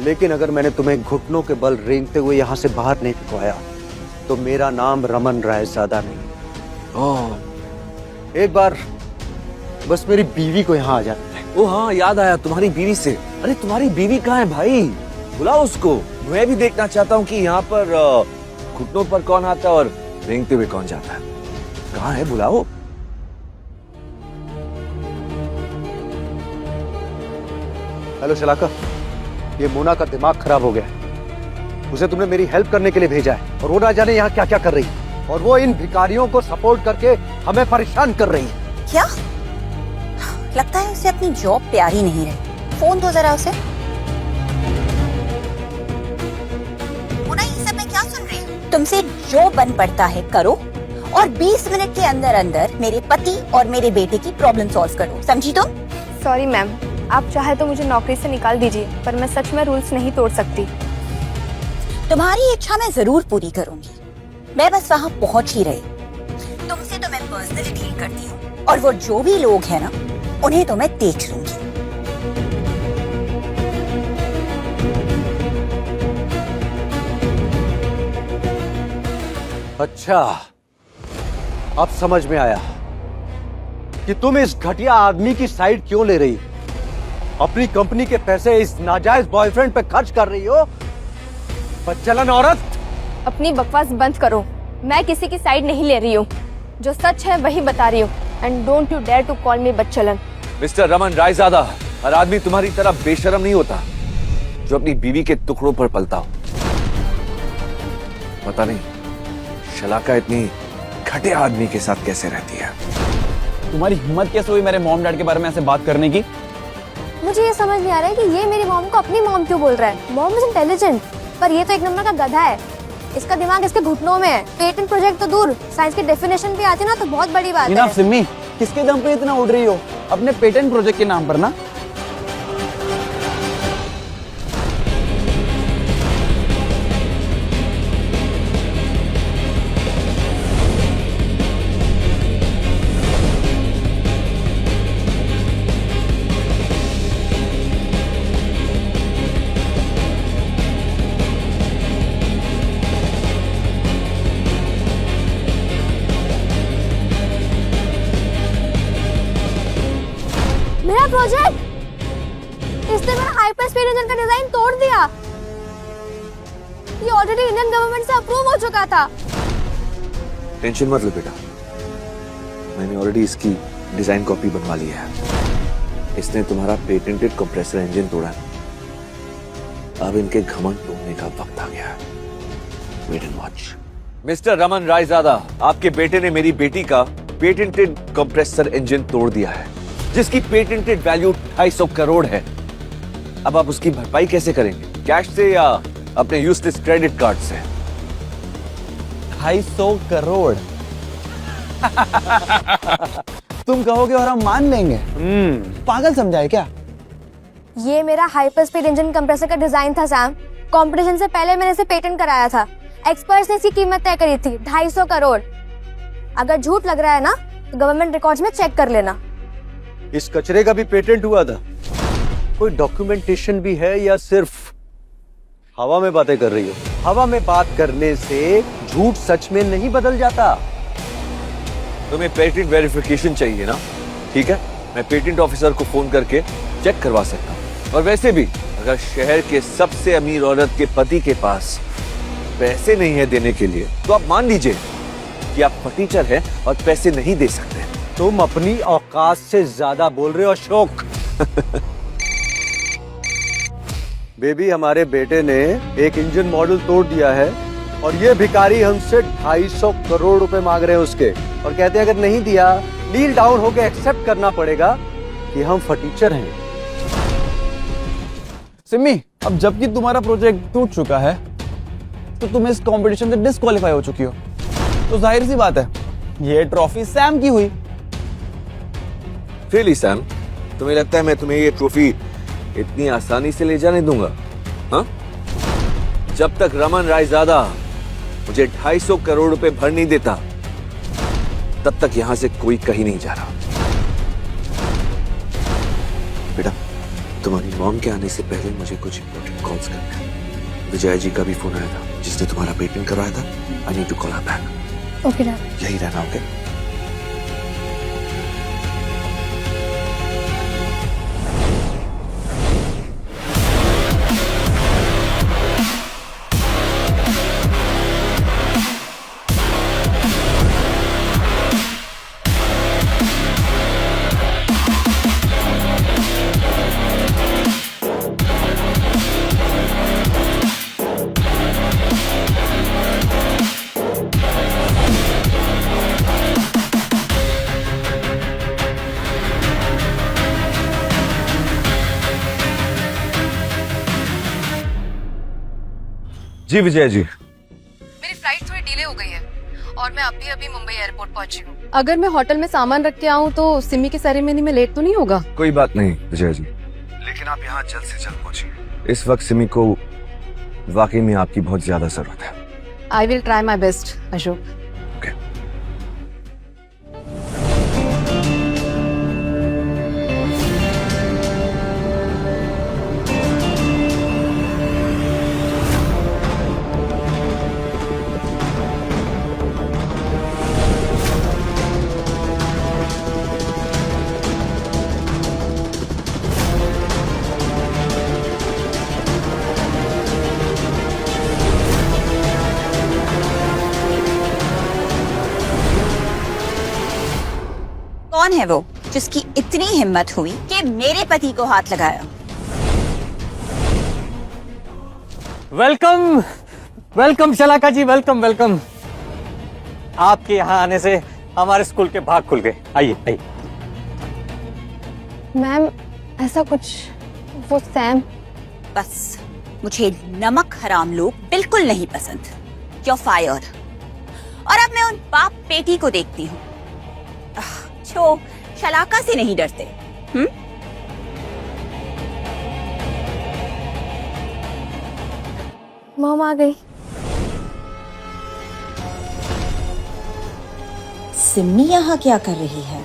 Speaker 6: लेकिन अगर मैंने तुम्हें घुटनों के बल रेंगते हुए यहाँ से बाहर नहीं निकलवाया तो मेरा नाम रमन रायजादा नहीं।
Speaker 5: ओह,
Speaker 6: एक बार बस मेरी बीवी को यहाँ आ जाना है।
Speaker 5: ओ हाँ, याद आया तुम्हारी बीवी से। अरे तुम्हारी बीवी कहाँ है भाई? बुलाओ उसको। मैं भी देखना चाहता हूँ कि यहाँ पर घुटनों पर कौन आता है और रेंगते हुए कौन जाता है। कहाँ है? बुलाओ।
Speaker 6: हेलो शलाका, ये मोना का दिमाग खराब हो गया है। उसे तुमने मेरी हेल्प करने के लिए भेजा है और वो ना जाने यहाँ क्या क्या कर रही है, और वो इन भिखारियों को सपोर्ट करके हमें परेशान कर रही है।
Speaker 8: क्या लगता है उसे अपनी जॉब प्यारी नहीं रही? फोन दो जरा उसे। मोना, ये सब मैं क्या सुन रही हूँ? तुमसे जो बन पड़ता है करो और 20 मिनट के अंदर अंदर मेरे पति और मेरे बेटे की प्रॉब्लम सॉल्व करो, समझी तुम?
Speaker 1: सॉरी मैम, आप चाहे तो मुझे नौकरी से निकाल दीजिए, पर मैं सच में रूल्स नहीं तोड़ सकती।
Speaker 8: तुम्हारी इच्छा मैं जरूर पूरी करूंगी। मैं बस वहाँ पहुँच ही रही। तुमसे तो मैं पर्सनली डील करती हूँ और वो जो भी लोग हैं ना, उन्हें तो मैं देख लूंगी।
Speaker 6: अच्छा, अब समझ में आया कि तुम इस घटिया आदमी की साइड क्यों ले रही हो। अपनी कंपनी के पैसे इस नाजायज बॉयफ्रेंड पे खर्च कर रही हो। बदचलन औरत!
Speaker 1: अपनी बकवास बंद करो। मैं किसी की साइड नहीं ले रही हूँ, जो सच है वही बता रही हूँ। And don't you dare to call me बदचलन।
Speaker 5: मिस्टर रमन रायजादा, हर आदमी तुम्हारी तरह बेशरम नहीं होता जो अपनी बीवी के टुकड़ों पर पलता हो। पता नहीं शलाका इतनी घटिया आदमी के साथ कैसे रहती है।
Speaker 2: तुम्हारी हिम्मत कैसे हुई मेरे मॉम डैड के बारे में ऐसे बात करने की?
Speaker 1: मुझे ये समझ नहीं आ रहा है कि ये मेरी मॉम को अपनी मॉम क्यों बोल रहा है। मॉम इज इंटेलिजेंट, पर ये तो एक नंबर का गधा है। इसका दिमाग इसके घुटनों में है। पेटेंट प्रोजेक्ट तो दूर, साइंस की डेफिनेशन भी आती ना तो बहुत बड़ी बात है।
Speaker 2: सिम्मी, किसके दम पे इतना उड़ रही हो? अपने पेटेंट प्रोजेक्ट के नाम पर ना।
Speaker 1: मेरा प्रोजेक्ट, इसने मेरा हाइपर स्पीड इंजन का डिजाइन तोड़ दिया। ये ऑलरेडी इंडियन गवर्नमेंट से अप्रूव हो चुका था।
Speaker 5: टेंशन मत लो बेटा, मैंने ऑलरेडी इसकी डिजाइन कॉपी बनवा ली है। इसने तुम्हारा पेटेंटेड कंप्रेसर इंजन तोड़ा है। अब इनके घमंड तोड़ने का वक्त आ गया है। Wait and watch. Mister Raman Raizada, आपके बेटे ने मेरी बेटी का पेटेंटेड कंप्रेसर इंजन तोड़ दिया है, जिसकी पेटेंटेड वैल्यू 250 करोड़ है। अब आप उसकी भरपाई कैसे करेंगे? कैश से या अपने यूजलेस क्रेडिट कार्ड से?
Speaker 2: 250 करोड़। तुम कहोगे और हम मान लेंगे? पागल समझाए क्या?
Speaker 1: ये मेरा हाइपर स्पीड इंजन कंप्रेसर का डिजाइन था सैम। कंपटीशन से पहले मैंने इसे पेटेंट कराया था। एक्सपर्ट्स ने इसकी कीमत तय करी थी 250 करोड़। अगर झूठ लग रहा है ना तो गवर्नमेंट रिकॉर्ड्स में चेक कर लेना।
Speaker 6: इस कचरे का भी पेटेंट हुआ था? कोई डॉक्यूमेंटेशन भी है या सिर्फ हवा में बातें कर रही हो। हवा में बात करने से झूठ सच में नहीं बदल जाता।
Speaker 5: तुम्हें पेटेंट वेरिफिकेशन चाहिए ना? ठीक है, मैं पेटेंट ऑफिसर को फोन करके चेक करवा सकता हूँ। और वैसे भी अगर शहर के सबसे अमीर औरत के पति के पास पैसे नहीं है देने के लिए, तो आप मान लीजिए कि आप फटीचर हैं और पैसे नहीं दे सकते।
Speaker 6: तुम अपनी औकात से ज्यादा बोल रहे हो अशोक। बेबी, हमारे बेटे ने एक इंजन मॉडल तोड़ दिया है और ये भिखारी हमसे 250 करोड़ रुपए मांग रहे हैं उसके, और कहते हैं अगर नहीं दिया नील डाउन होके एक्सेप्ट करना पड़ेगा कि हम फटीचर हैं।
Speaker 2: सिमी, अब जबकि तुम्हारा प्रोजेक्ट टूट चुका है तो तुम इस कंपटीशन से डिस्क्वालीफाई हो चुकी हो, तो जाहिर सी बात है ये ट्रॉफी सैम की हुई।
Speaker 5: रियली सैम, तुम्हें लगता है मैं तुम्हें ये ट्रॉफी इतनी आसानी से ले जाने दूंगा? हाँ? जब तक रमन रायजादा मुझे 250 करोड़ रुपए भर नहीं देता, तब तक यहां से कोई कहीं नहीं जा रहा। बेटा, तुम्हारी मॉम के आने से पहले मुझे कुछ इंपॉर्टेंट कॉल्स करने हैं। विजय जी का भी फोन आया था, जिसने तुम्हारा पेटेंट करवाया था। I need to call her back.
Speaker 1: Okay dad.
Speaker 5: यही रहना, ओके? जी विजय जी,
Speaker 13: मेरी फ्लाइट थोड़ी डिले हो गई है और मैं अभी मुंबई एयरपोर्ट पहुंची हूँ। अगर मैं होटल में सामान रख के आऊँ तो सिमी की सेरेमनी में लेट तो नहीं होगा?
Speaker 5: कोई बात नहीं विजय जी, लेकिन आप यहाँ जल्द से जल्द पहुंचिए। इस वक्त सिमी को वाकई में आपकी बहुत ज्यादा जरूरत है।
Speaker 13: I will try my best Ashok.
Speaker 8: कौन है वो जिसकी इतनी हिम्मत हुई कि मेरे पति को हाथ लगाया?
Speaker 7: वेलकम वेलकम शलाका जी, वेलकम वेलकम। आपके यहाँ आने से हमारे स्कूल के भाग खुल गए। आइए आइए।
Speaker 1: मैम ऐसा कुछ, वो सैम।
Speaker 8: बस मुझे नमक हराम लोग बिल्कुल नहीं पसंद। You're fired। और अब मैं उन बाप बेटी को देखती हूँ जो शलाका से नहीं डरते।
Speaker 1: मॉम आ गई।
Speaker 8: सिमी यहाँ क्या कर रही है?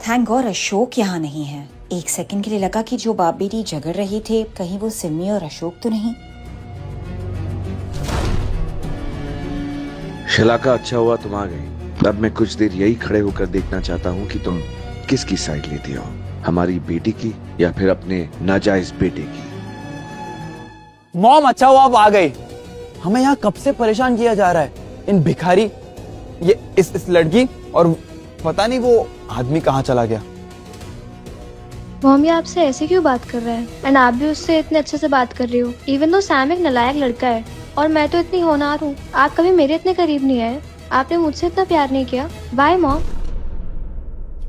Speaker 8: थैंक गॉड अशोक यहाँ नहीं है। एक सेकंड के लिए लगा कि जो बाप बेटी झगड़ रही थे कहीं वो सिमी और अशोक तो नहीं।
Speaker 4: शलाका, अच्छा हुआ तुम आ गई। अब मैं कुछ देर यही खड़े होकर देखना चाहता हूँ कि तुम किसकी साइड लेती हो, हमारी बेटी की या फिर अपने नाजायज बेटे की।
Speaker 2: मॉम, अच्छा हुआ आप आ गई। हमें यहाँ कब से परेशान किया जा रहा है, इन भिखारी, ये इस लड़की, और पता नहीं वो आदमी कहाँ चला गया।
Speaker 12: मॉम, ये आपसे ऐसे क्यों बात कर रहा है? एंड आप भी उससे इतने अच्छे से बात कर रही हो, इवन दो सैम एक नालायक लड़का है और मैं तो इतनी होनहार हूँ। आप कभी मेरे इतने करीब नहीं आए, आपने मुझसे इतना प्यार नहीं किया। Bye mom.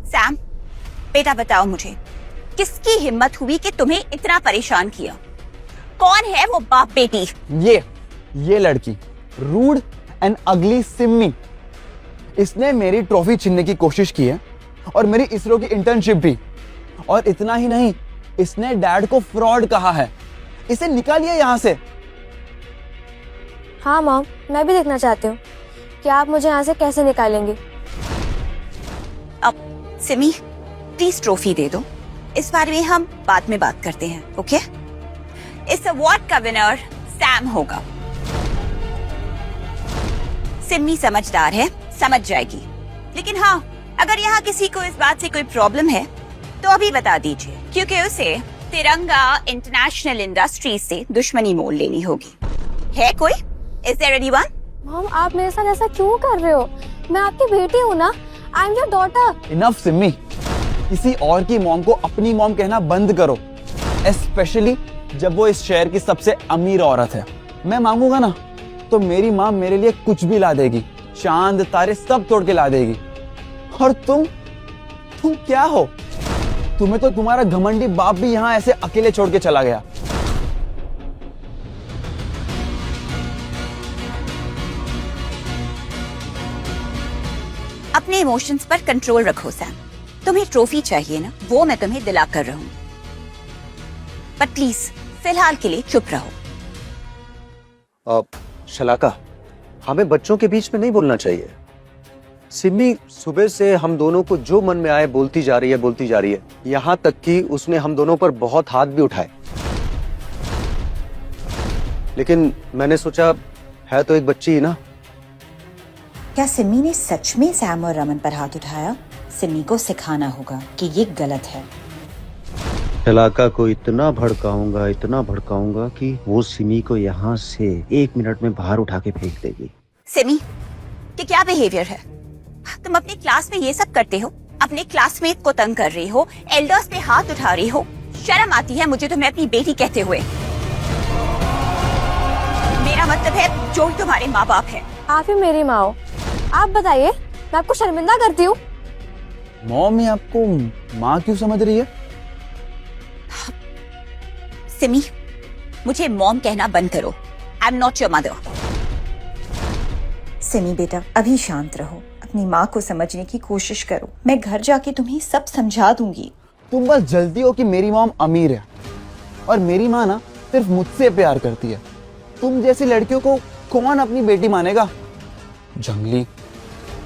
Speaker 8: सैम, बेटा बताओ मुझे, किसकी हिम्मत हुई कि तुम्हें इतना परेशान किया? कौन है वो बाप बेटी?
Speaker 2: ये लड़की, रूड एंड अगली सिमी। इसने मेरी ट्रॉफी छीनने की कोशिश की है और मेरी इसरो की इंटर्नशिप भी। और इतना ही नहीं, इसने डैड को फ्रॉड कहा है। इसे निकालिए यहाँ से।
Speaker 1: हाँ मॉम, मैं भी देखना चाहती हूँ कि आप मुझे यहाँ से कैसे निकालेंगे।
Speaker 8: अब सिमी, प्लीज ट्रॉफी दे दो। इस बारे में हम बाद में बात करते हैं, ओके? इस अवार्ड का विनर सैम होगा। सिमी समझदार है, समझ जाएगी। लेकिन हाँ, अगर यहाँ किसी को इस बात से कोई प्रॉब्लम है तो अभी बता दीजिए, क्योंकि उसे तिरंगा इंटरनेशनल इंडस्ट्रीज से दुश्मनी मोल लेनी होगी। है कोई? Is there anyone?
Speaker 1: मॉम, आप मेरे साथ ऐसा क्यों कर रहे हो? मैं आपकी बेटी हूँ ना, I am your daughter.
Speaker 2: Enough Simi, किसी और की मॉम को अपनी मॉम कहना बंद करो, स्पेशली जब वो इस शहर की सबसे अमीर औरत है। मैं मांगूंगा ना तो मेरी माँ मेरे लिए कुछ भी ला देगी, चांद तारे सब तोड़ के ला देगी। और तुम क्या हो? तुम्हें तो तुम्हारा घमंडी बाप भी यहाँ ऐसे अकेले छोड़ के चला गया।
Speaker 8: अपने इमोशंस पर कंट्रोल रखो सैम। तुम्हें ट्रॉफी चाहिए ना, वो मैं तुम्हें दिला कर रहूंगी, बट प्लीज फिलहाल के लिए चुप रहो।
Speaker 6: शलाका, हमें बच्चों के बीच में नहीं बोलना चाहिए। सिमी सुबह से हम दोनों को जो मन में आए बोलती जा रही है, यहाँ तक कि उसने हम दोनों पर बहुत हाथ भी उठाए। लेकिन मैंने सोचा है तो एक बच्ची ही ना।
Speaker 8: क्या सिमी ने सच में सैम और रमन पर हाथ उठाया? सिमी को सिखाना होगा कि ये गलत है।
Speaker 9: शलाका को इतना भड़काऊंगा कि वो सिमी को यहाँ से 1 मिनट में बाहर उठा के फेंक देगी।
Speaker 8: सिमी, ये क्या बिहेवियर है? तुम अपनी क्लास में ये सब करते हो, अपने क्लासमेट को तंग कर रही हो, एल्डर्स पे हाथ उठा रही हो। शर्म आती है मुझे तुम्हें अपनी बेटी कहते हुए। मेरा मतलब है जो तुम्हारे माँ बाप है।
Speaker 1: आप ही मेरी माँ हो। आप बताइए, मैं आपको शर्मिंदा करती हूँ?
Speaker 2: मॉम ही आपको माँ क्यों समझ रही है?
Speaker 8: सिमी, मुझे मॉम कहना बंद करो। I am not your mother.
Speaker 10: Simi बेटा, अभी शांत रहो, अपनी माँ को समझने की कोशिश करो। मैं घर जाके तुम्हें सब समझा दूंगी।
Speaker 2: तुम बस जल्दी हो कि मेरी मॉम अमीर है और मेरी माँ ना सिर्फ मुझसे प्यार करती है। तुम जैसी लड़कियों को कौन अपनी बेटी मानेगा? जंगली।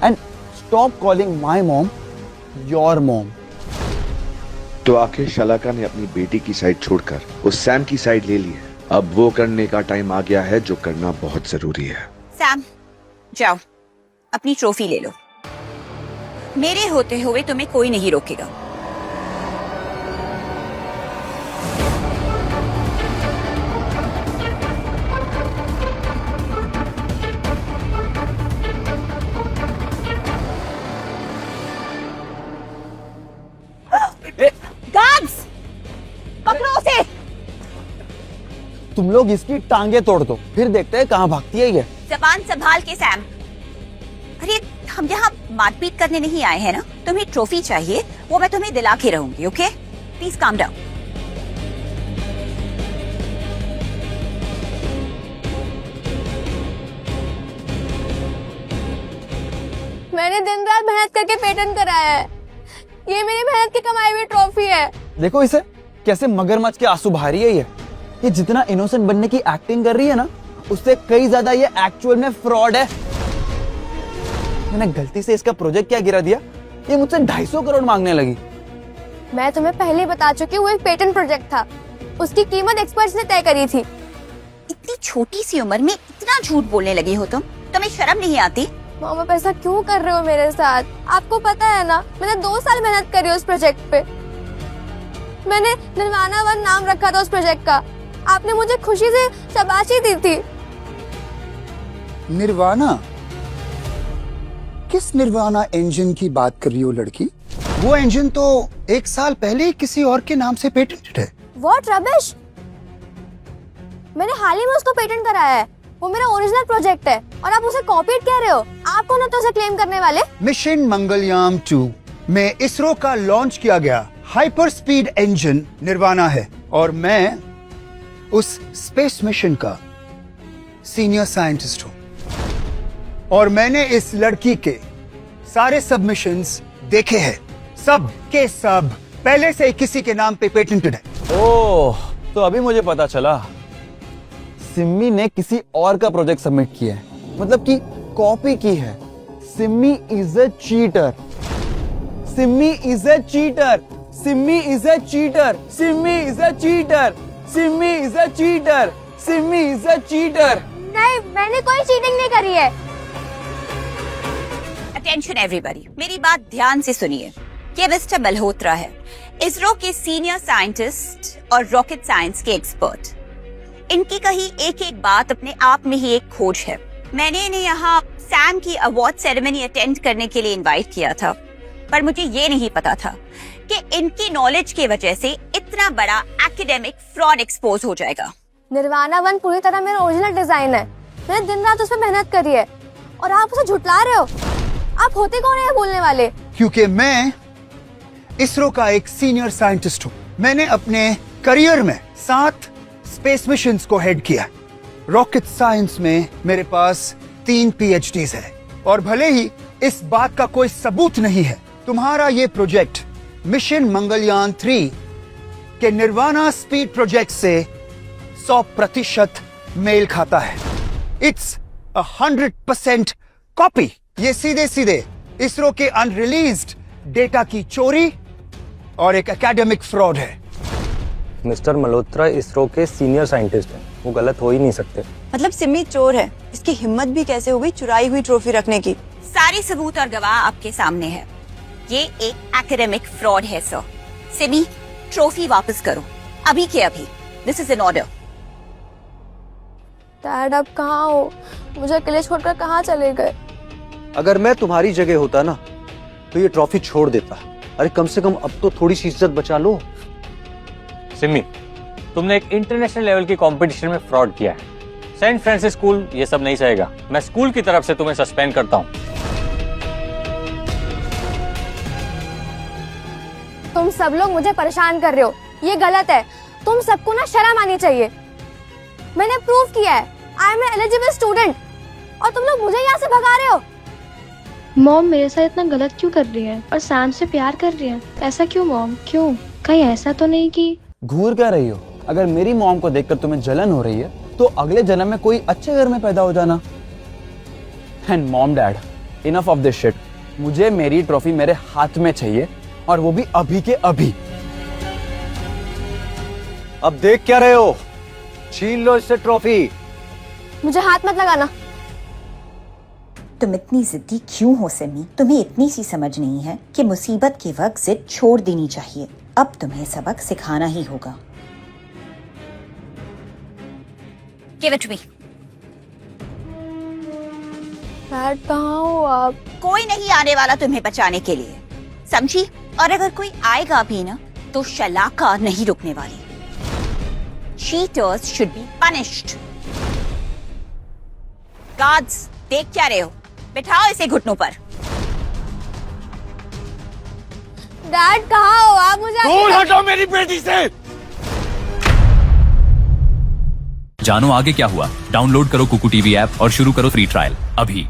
Speaker 2: And stop calling my mom your mom.
Speaker 4: तो आखिर शलाका ने अपनी बेटी की साइड छोड़कर उस सैम की साइड ले ली है। अब वो करने का टाइम आ गया है जो करना बहुत जरूरी है।
Speaker 8: सैम, जाओ अपनी ट्रॉफी ले लो। मेरे होते हुए तुम्हें कोई नहीं रोकेगा। गार्ड्स, पकड़ो उसे।
Speaker 2: तुम लोग इसकी टांगे तोड़ दो, फिर देखते हैं कहाँ भागती है ये।
Speaker 8: जबान संभाल के सैम। अरे हम यहाँ मारपीट करने नहीं आए हैं ना। तुम्हें ट्रॉफी चाहिए, वो मैं तुम्हें दिला के रहूंगी, ओके? Please calm down.
Speaker 1: मैंने दिन रात मेहनत करके पेटेंट कराया है। ये मेरी मेहनत की कमाई हुई ट्रॉफी है।
Speaker 2: देखो इसे कैसे मगरमच्छ के आंसू बहा रही है ये जितना इनोसेंट बनने की एक्टिंग कर रही है ना, उससे कई ज्यादा ये एक्चुअल में फ्रॉड है। मैंने गलती से इसका प्रोजेक्ट क्या गिरा दिया, ये मुझसे 250 करोड़ मांगने लगी।
Speaker 1: मैं तुम्हें पहले बता चुकी हूँ, वो एक पेटेंट प्रोजेक्ट था। उसकी कीमत एक्सपर्ट्स ने तय करी थी।
Speaker 8: इतनी छोटी सी उम्र में इतना झूठ बोलने लगी हो तुम? तुम्हें शर्म नहीं आती?
Speaker 1: मॉम, आप ऐसा क्यों कर रहे हो मेरे साथ? आपको पता है ना, मैंने 2 साल मेहनत करी उस प्रोजेक्ट पे। मैंने निर्वाणा 1 नाम रखा था उस प्रोजेक्ट का। आपने मुझे खुशी से शाबाशी दी थी।
Speaker 14: निर्वाणा? किस निर्वाणा इंजन की बात कर रही हो लड़की? वो इंजन तो 1 साल पहले ही किसी और के नाम से पेटेंटेड है।
Speaker 1: What rubbish! मैंने हाल ही में उसको पेटेंट कराया है। वो मेरा ओरिजिनल प्रोजेक्ट है और आप उसे कॉपीड कह रहे हो। आप कौन हो तो उसे क्लेम करने वाले?
Speaker 14: मिशन मंगलयान 2 में इसरो का लॉन्च किया गया हाइपर स्पीड इंजन निर्वाणा है और मैं उस स्पेस मिशन का सीनियर साइंटिस्ट हूं। और मैंने इस लड़की के सारे सबमिशंस देखे हैं, सब के सब पहले से किसी के नाम पे पेटेंटेड है।
Speaker 2: ओह, तो अभी मुझे पता चला सिमी ने किसी और का प्रोजेक्ट सबमिट किया है, मतलब कि कॉपी की है। Simi is a cheater. Simi is a cheater, Simi is a cheater, Simi is a cheater, Simi is a cheater, Simi is a cheater.
Speaker 1: नहीं, मैंने कोई चीटिंग नहीं करी है।
Speaker 8: अटेंशन एवरीबॉडी, मेरी बात ध्यान से सुनिए। ये मिस्टर मल्होत्रा है, इसरो के सीनियर साइंटिस्ट और रॉकेट साइंस के एक्सपर्ट। इनकी कही एक एक बात अपने आप में ही एक खोज है। मैंने इन्हें यहाँ सैम की अवार्ड सेरेमनी अटेंड करने के लिए इनवाइट किया था, पर मुझे ये नहीं पता था कि इनकी नॉलेज की वजह से इतना बड़ा एकेडमिक फ्रॉड एक्सपोज हो जाएगा।
Speaker 1: निर्वाणा 1 पूरी तरह मेरा ओरिजिनल डिजाइन है। मैंने दिन रात उस पर मेहनत करी है और आप उसे झुटला रहे हो। आप होते कौन है बोलने वाले?
Speaker 14: क्योंकि मैं इसरो का एक सीनियर साइंटिस्ट हूँ। मैंने अपने करियर में 7 स्पेस मिशंस को हेड किया। रॉकेट साइंस में मेरे पास 3 PhDs है और भले ही इस बात का कोई सबूत नहीं है, तुम्हारा ये प्रोजेक्ट मिशन मंगलयान 3 के निर्वाणा स्पीड प्रोजेक्ट से 100% मेल खाता है। It's 100% copy. ये सीधे सीधे इसरो के अनरिलीज्ड डेटा की चोरी और एक एकेडमिक फ्रॉड है।
Speaker 11: मिस्टर मल्होत्रा इसरो के सीनियर साइंटिस्ट हैं, वो गलत हो ही नहीं सकते।
Speaker 10: मतलब सिमी चोर है, इसकी हिम्मत भी कैसे हो गई चुराई हुई ट्रॉफी रखने की?
Speaker 8: सारे सबूत और गवाह आपके सामने है। ये एक एकेडमिक फ्रॉड है सर। सिमी, ट्रॉफी वापस करो, अभी के अभी। This is an order.
Speaker 1: Dad, आप कहाँ हो? मुझे अकेले छोड़कर कहाँ चले गए?
Speaker 6: अगर मैं तुम्हारी जगह होता ना तो ये ट्रॉफी छोड़ देता। अरे कम से कम अब तो थोड़ी सी इज्जत बचा लो।
Speaker 7: सिमी, तुमने एक इंटरनेशनल लेवल की कंपटीशन में फ्रॉड किया है। सेंट फ्रांसिस स्कूल ये सब नहीं सहेगा। मैं स्कूल की तरफ से तुम्हें सस्पेंड करता हूँ।
Speaker 1: तुम सब लोग मुझे परेशान कर रहे हो, ये गलत है। तुम सबको ना शर्म आनी चाहिए। मैंने प्रूव किया है I am N eligible student और तुम लोग मुझे यहाँ से भगा रहे हो।
Speaker 12: मॉम मेरे साथ इतना गलत क्यों कर रही है और सैम से प्यार कर रही है? ऐसा क्यों मॉम? क्यों? कहीं ऐसा तो नहीं कि
Speaker 2: घूर क्या रही हो? अगर मेरी मॉम को देखकर तुम्हें जलन हो रही है तो अगले जन्म में कोई अच्छे घर में पैदा हो जाना। And mom dad, enough of this shit. मुझे मेरी ट्रॉफी मेरे हाथ में चाहिए और वो भी अभी के अभी।
Speaker 6: अब देख क्या रहे हो? छीन लो इससे ट्रॉफी।
Speaker 1: मुझे हाथ मत लगाना।
Speaker 8: तुम इतनी जिद्दी क्यों हो सिमी? तुम्हें इतनी सी समझ नहीं है कि मुसीबत के वक्त जिद छोड़ देनी चाहिए। अब तुम्हें सबक सिखाना ही होगा। Give it to me.
Speaker 1: Dad, कहाँ हो आप?
Speaker 8: कोई नहीं आने वाला तुम्हें बचाने के लिए, समझी? और अगर कोई आएगा भी ना तो शलाका नहीं रुकने वाली। Cheaters should be punished. Guards, देख क्या रहे हो? बिठाओ इसे घुटनों पर।
Speaker 1: डैड, कहाँ हो आप? मुझे
Speaker 5: दूर हटो मेरी बेटी से।
Speaker 3: जानो आगे क्या हुआ? डाउनलोड करो कुकू टीवी ऐप और शुरू करो फ्री ट्रायल अभी।